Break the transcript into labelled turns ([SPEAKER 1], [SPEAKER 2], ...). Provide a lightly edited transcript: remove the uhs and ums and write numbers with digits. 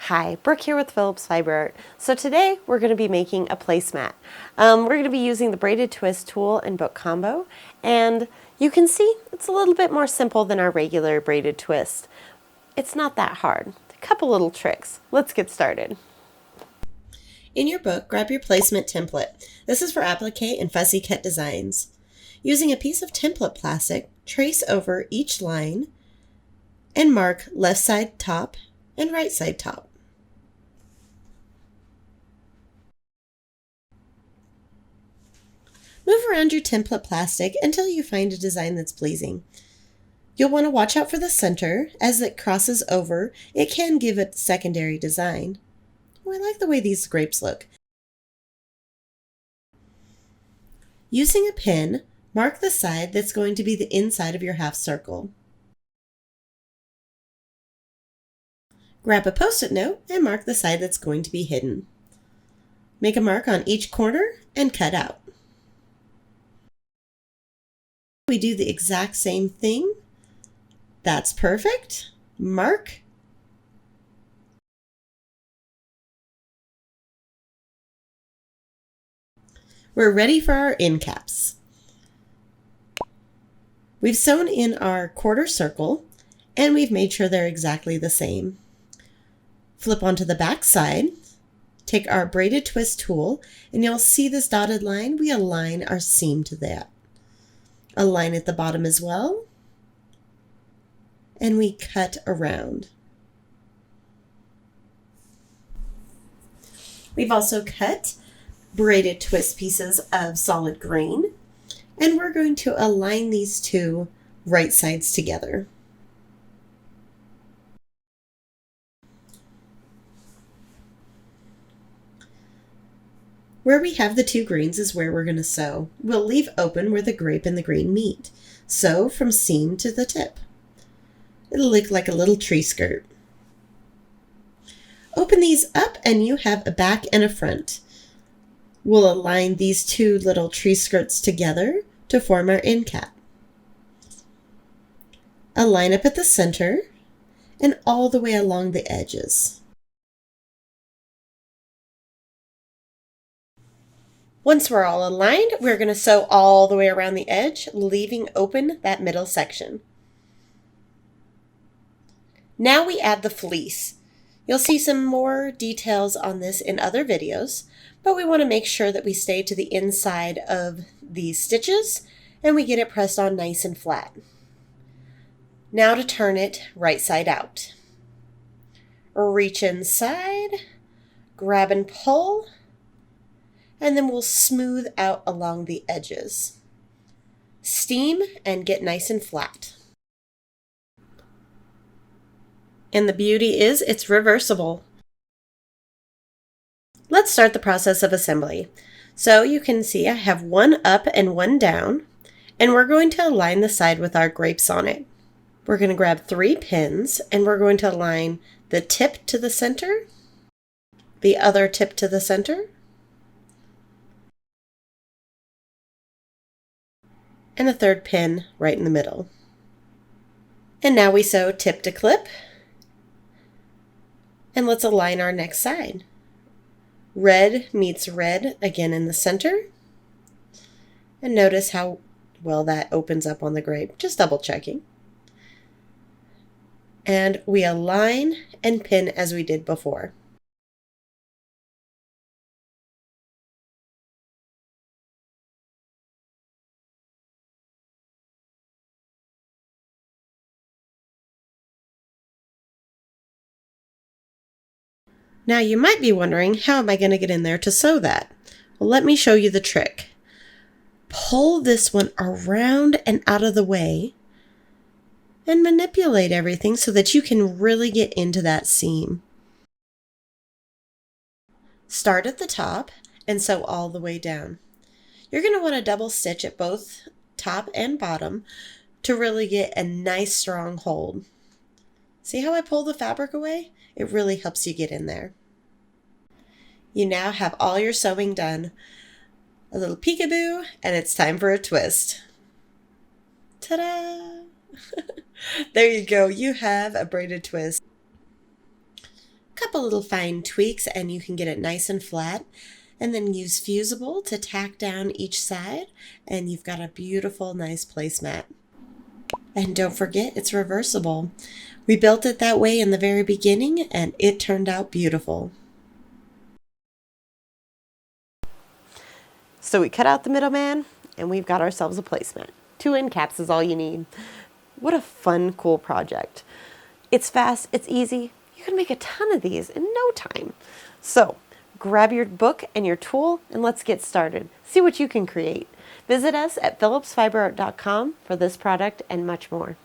[SPEAKER 1] Hi, Brooke here with Phillipsfiberart. So today we're going to be making a placemat. We're going to be using the Braided Twist tool and book combo, and you can see it's a little bit more simple than our regular braided twist. It's not that hard. A couple little tricks. Let's get started. In your book, grab your placement template. This is for applique and fussy cut designs. Using a piece of template plastic, trace over each line and mark left side top and right side top. Move around your template plastic until you find a design that's pleasing. You'll want to watch out for the center. As it crosses over, it can give a secondary design. Oh, I like the way these grapes look. Using a pin, mark the side that's going to be the inside of your half circle. Grab a post-it note and mark the side that's going to be hidden. Make a mark on each corner and cut out. We do the exact same thing. That's perfect. Mark. We're ready for our end caps. We've sewn in our quarter circle and we've made sure they're exactly the same. Flip onto the back side. Take our braided twist tool and you'll see this dotted line. We align our seam to that. A line at the bottom as well, and we cut around. We've also cut braided twist pieces of solid green, and we're going to align these two right sides together. Where we have the two greens is where we're going to sew. We'll leave open where the grape and the green meet. Sew from seam to the tip. It'll look like a little tree skirt. Open these up and you have a back and a front. We'll align these two little tree skirts together to form our end cap. Align up at the center and all the way along the edges. Once we're all aligned, we're going to sew all the way around the edge, leaving open that middle section. Now we add the fleece. You'll see some more details on this in other videos, but we want to make sure that we stay to the inside of these stitches and we get it pressed on nice and flat. Now to turn it right side out. Reach inside, grab and pull, and then we'll smooth out along the edges. Steam and get nice and flat. And the beauty is it's reversible. Let's start the process of assembly. So you can see I have one up and one down, and we're going to align the side with our grapes on it. We're going to grab 3 pins and we're going to align the tip to the center, the other tip to the center, and a third pin right in the middle. And now we sew tip to clip. And let's align our next side. Red meets red again in the center. And notice how well that opens up on the grape. Just double checking. And we align and pin as we did before. Now you might be wondering, how am I going to get in there to sew that? Well, let me show you the trick. Pull this one around and out of the way and manipulate everything so that you can really get into that seam. Start at the top and sew all the way down. You're going to want to double stitch at both top and bottom to really get a nice strong hold. See how I pull the fabric away? It really helps you get in there. You now have all your sewing done. A little peekaboo, and it's time for a twist. Ta-da! There you go. You have a braided twist. couple little fine tweaks and you can get it nice and flat. And then use fusible to tack down each side, and you've got a beautiful, nice placemat. And don't forget, it's reversible. We built it that way in the very beginning, and it turned out beautiful. So we cut out the middleman, and we've got ourselves a placemat. 2 end caps is all you need. What a fun, cool project. It's fast, it's easy. You can make a ton of these in no time. So grab your book and your tool and let's get started. See what you can create. Visit us at phillipsfiberart.com for this product and much more.